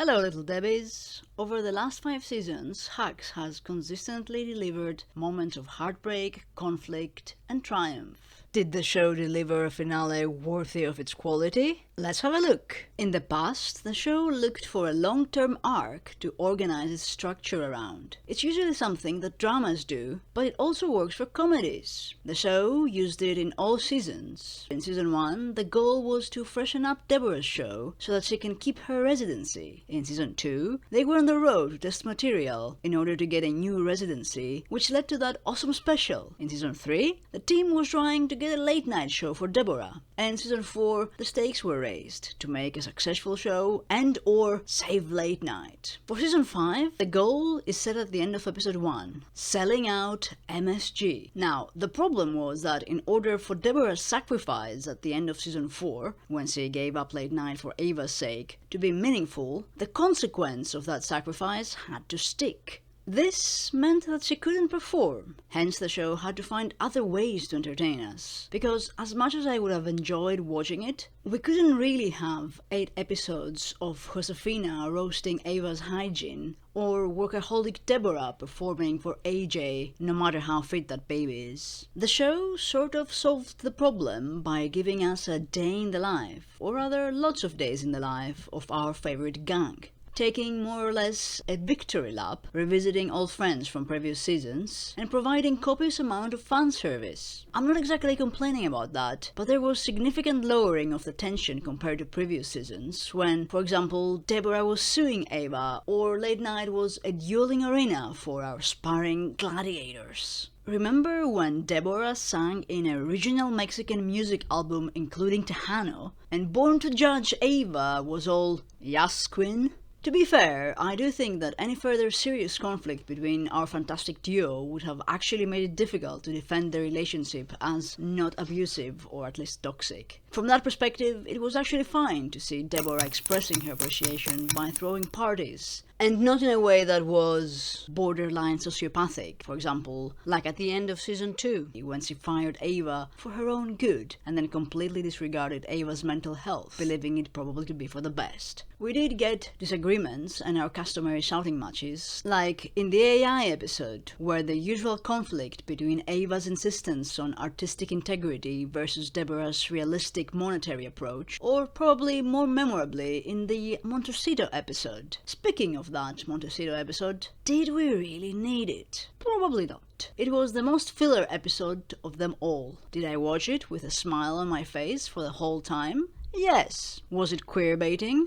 Hello, little Debbies! Over the last 5 seasons, Hux has consistently delivered moments of heartbreak, conflict, and triumph. Did the show deliver a finale worthy of its quality? Let's have a look. In the past, the show looked for a long-term arc to organize its structure around. It's usually something that dramas do, but it also works for comedies. The show used it in all seasons. In season 1, the goal was to freshen up Deborah's show so that she can keep her residency. In season 2, they were on the road to test material in order to get a new residency, which led to that awesome special. In season 3, the team was trying to get a late-night show for Deborah. And in season 4, the stakes were raised to make a successful show and or save late night. For season 5, the goal is set at the end of episode 1, selling out MSG. Now, the problem was that in order for Deborah's sacrifice at the end of season 4, when she gave up late night for Ava's sake, to be meaningful, the consequence of that sacrifice had to stick. This meant that she couldn't perform, hence the show had to find other ways to entertain us. Because as much as I would have enjoyed watching it, we couldn't really have 8 episodes of Josefina roasting Ava's hygiene, or workaholic Deborah performing for AJ, no matter how fit that baby is. The show sort of solved the problem by giving us a day in the life, or rather lots of days in the life, of our favorite gang. Taking more or less a victory lap, revisiting old friends from previous seasons, and providing copious amount of fan service. I'm not exactly complaining about that, but there was significant lowering of the tension compared to previous seasons, when, for example, Deborah was suing Ava, or late night was a dueling arena for our sparring gladiators. Remember when Deborah sang in a regional Mexican music album including Tejano, and Born to Judge Ava was all, "Yes, Queen"? To be fair, I do think that any further serious conflict between our fantastic duo would have actually made it difficult to defend the relationship as not abusive or at least toxic. From that perspective, it was actually fine to see Deborah expressing her appreciation by throwing parties. And not in a way that was borderline sociopathic, for example, like at the end of season 2, when she fired Ava for her own good, and then completely disregarded Ava's mental health, believing it probably to be for the best. We did get disagreements and our customary shouting matches, like in the AI episode, where the usual conflict between Ava's insistence on artistic integrity versus Deborah's realistic monetary approach, or probably more memorably in the Montecito episode. Speaking of that Montecito episode, did we really need it? Probably not. It was the most filler episode of them all. Did I watch it with a smile on my face for the whole time? Yes. Was it queerbaiting?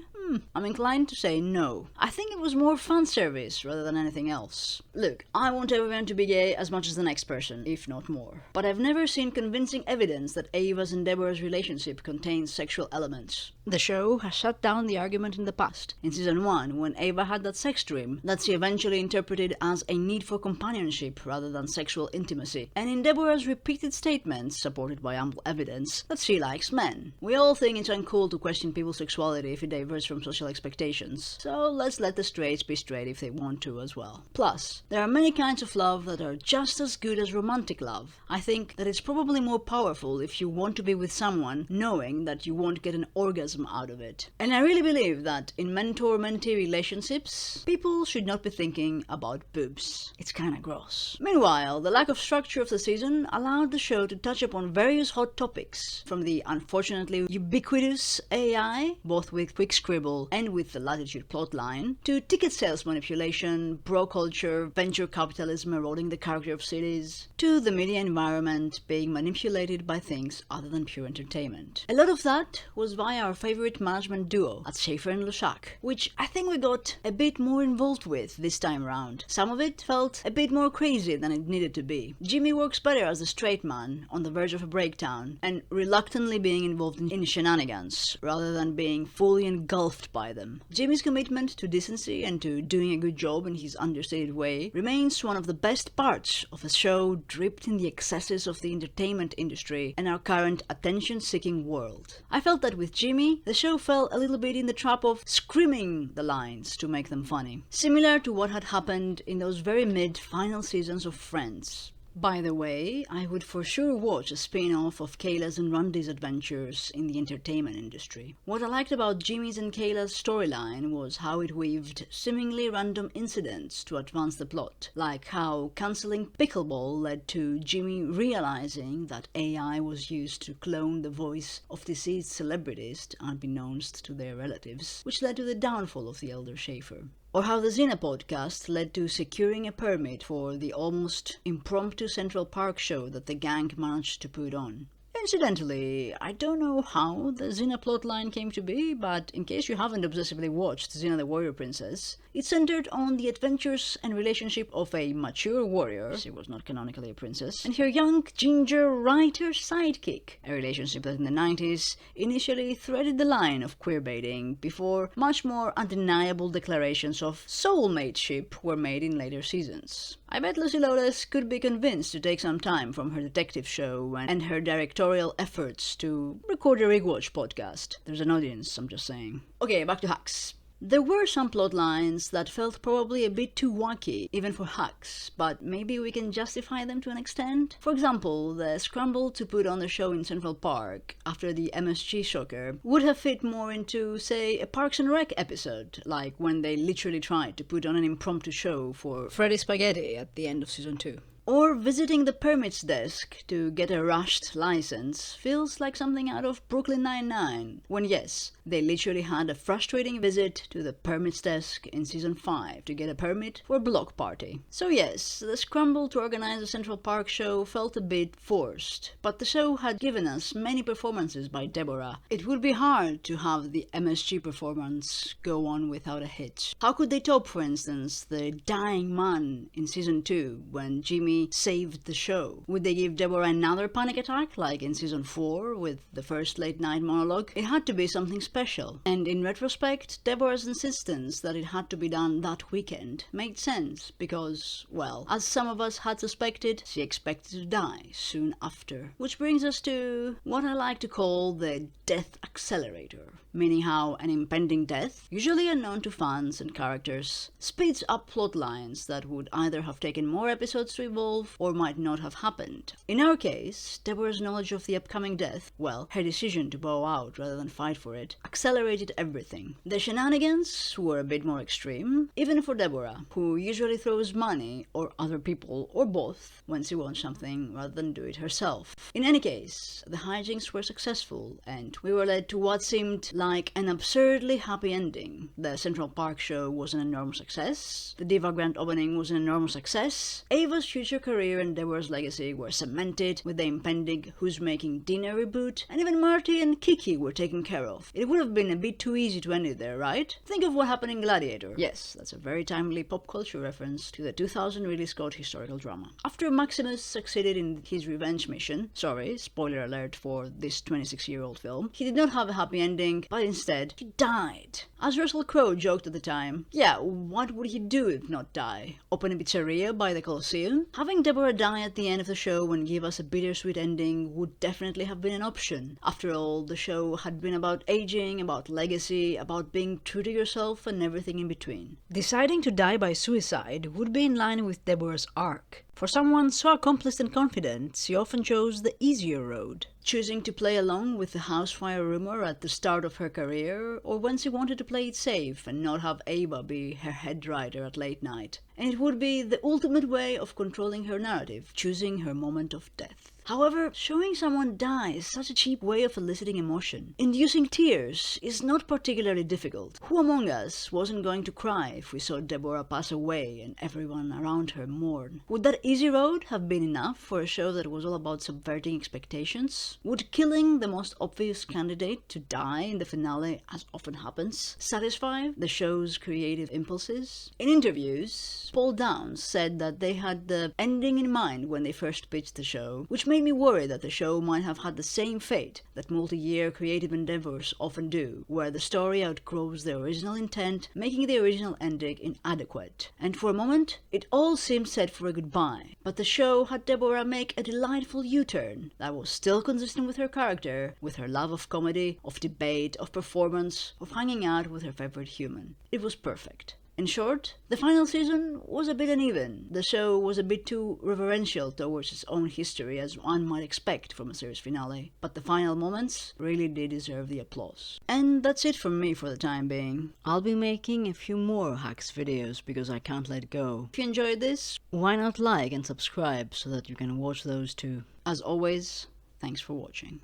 I'm inclined to say no. I think it was more fan service rather than anything else. Look, I want everyone to be gay as much as the next person, if not more. But I've never seen convincing evidence that Ava's and Deborah's relationship contains sexual elements. The show has shut down the argument in the past. In season 1, when Ava had that sex dream that she eventually interpreted as a need for companionship rather than sexual intimacy. And in Deborah's repeated statements, supported by ample evidence, that she likes men. We all think it's uncool to question people's sexuality if it diverges from social expectations, so let's let the straights be straight if they want to as well. Plus, there are many kinds of love that are just as good as romantic love. I think that it's probably more powerful if you want to be with someone knowing that you won't get an orgasm out of it. And I really believe that in mentor-mentee relationships, people should not be thinking about boobs. It's kinda gross. Meanwhile, the lack of structure of the season allowed the show to touch upon various hot topics, from the unfortunately ubiquitous AI, both with quick scribble and with the Latitude plotline, to ticket sales manipulation, bro culture, venture capitalism eroding the character of cities, to the media environment being manipulated by things other than pure entertainment. A lot of that was via our favorite management duo at Schaefer and LuSaque, which I think we got a bit more involved with this time around. Some of it felt a bit more crazy than it needed to be. Jimmy works better as a straight man, on the verge of a breakdown, and reluctantly being involved in shenanigans, rather than being fully engulfed by them. Jimmy's commitment to decency and to doing a good job in his understated way remains one of the best parts of a show dripped in the excesses of the entertainment industry and our current attention-seeking world. I felt that with Jimmy, the show fell a little bit in the trap of screaming the lines to make them funny, similar to what had happened in those very mid-final seasons of Friends. By the way, I would for sure watch a spin-off of Kayla's and Randy's adventures in the entertainment industry. What I liked about Jimmy's and Kayla's storyline was how it weaved seemingly random incidents to advance the plot, like how cancelling pickleball led to Jimmy realizing that AI was used to clone the voice of deceased celebrities unbeknownst to their relatives, which led to the downfall of the elder Schaefer. Or how the Xena podcast led to securing a permit for the almost impromptu Central Park show that the gang managed to put on. Incidentally, I don't know how the Xena plotline came to be, but in case you haven't obsessively watched Xena the Warrior Princess, it centered on the adventures and relationship of a mature warrior, she was not canonically a princess, and her young ginger writer sidekick, a relationship that in the 90s initially threaded the line of queerbaiting before much more undeniable declarations of soulmateship were made in later seasons. I bet Lucy Lawless could be convinced to take some time from her detective show and her directorial efforts to record a rewatch podcast. There's an audience, I'm just saying. Okay, back to hacks. There were some plot lines that felt probably a bit too wacky, even for hacks, but maybe we can justify them to an extent. For example, the scramble to put on the show in Central Park after the MSG shocker would have fit more into, say, a Parks and Rec episode, like when they literally tried to put on an impromptu show for Freddy Spaghetti at the end of season 2. Or visiting the permits desk to get a rushed license feels like something out of Brooklyn Nine-Nine, when yes, they literally had a frustrating visit to the permits desk in season 5 to get a permit for a block party. So yes, the scramble to organize a Central Park show felt a bit forced, but the show had given us many performances by Deborah. It would be hard to have the MSG performance go on without a hitch. How could they top, for instance, the dying man in season 2 when Jimmy saved the show? Would they give Deborah another panic attack like in season 4 with the first late night monologue? It had to be something special, and in retrospect, Deborah's insistence that it had to be done that weekend made sense because, well, as some of us had suspected, she expected to die soon after. Which brings us to what I like to call the death accelerator, meaning how an impending death, usually unknown to fans and characters, speeds up plot lines that would either have taken more episodes to evolve or might not have happened. In our case, Deborah's knowledge of the upcoming death, well, her decision to bow out rather than fight for it, accelerated everything. The shenanigans were a bit more extreme, even for Deborah, who usually throws money or other people or both when she wants something rather than do it herself. In any case, the hijinks were successful and we were led to what seemed like an absurdly happy ending. The Central Park show was an enormous success, the Diva Grand opening was an enormous success, Ava's future career and Deborah's legacy were cemented with the impending Who's Making Dinner reboot, and even Marty and Kiki were taken care of. It would have been a bit too easy to end it there, right? Think of what happened in Gladiator. Yes, that's a very timely pop culture reference to the 2000 Ridley Scott historical drama. After Maximus succeeded in his revenge mission, sorry, spoiler alert for this 26-year-old film, he did not have a happy ending, but instead, he died. As Russell Crowe joked at the time, yeah, what would he do if not die? Open a pizzeria by the Colosseum? Having Deborah die at the end of the show and give us a bittersweet ending would definitely have been an option. After all, the show had been about aging, about legacy, about being true to yourself and everything in between. Deciding to die by suicide would be in line with Deborah's arc. For someone so accomplished and confident, she often chose the easier road, choosing to play along with the housefire rumor at the start of her career, or when she wanted to play it safe and not have Ava be her head writer at late night. And it would be the ultimate way of controlling her narrative, choosing her moment of death. However, showing someone die is such a cheap way of eliciting emotion. Inducing tears is not particularly difficult. Who among us wasn't going to cry if we saw Deborah pass away and everyone around her mourn? Would that easy road have been enough for a show that was all about subverting expectations? Would killing the most obvious candidate to die in the finale, as often happens, satisfy the show's creative impulses? In interviews, Paul Downs said that they had the ending in mind when they first pitched the show, which made me worry that the show might have had the same fate that multi-year creative endeavours often do, where the story outgrows the original intent, making the original ending inadequate. And for a moment, it all seemed set for a goodbye, but the show had Deborah make a delightful U-turn that was still consistent with her character, with her love of comedy, of debate, of performance, of hanging out with her favorite human. It was perfect. In short, the final season was a bit uneven. The show was a bit too reverential towards its own history, as one might expect from a series finale, but the final moments really did deserve the applause. And that's it from me for the time being. I'll be making a few more hacks videos because I can't let go. If you enjoyed this, why not like and subscribe so that you can watch those too. As always, thanks for watching.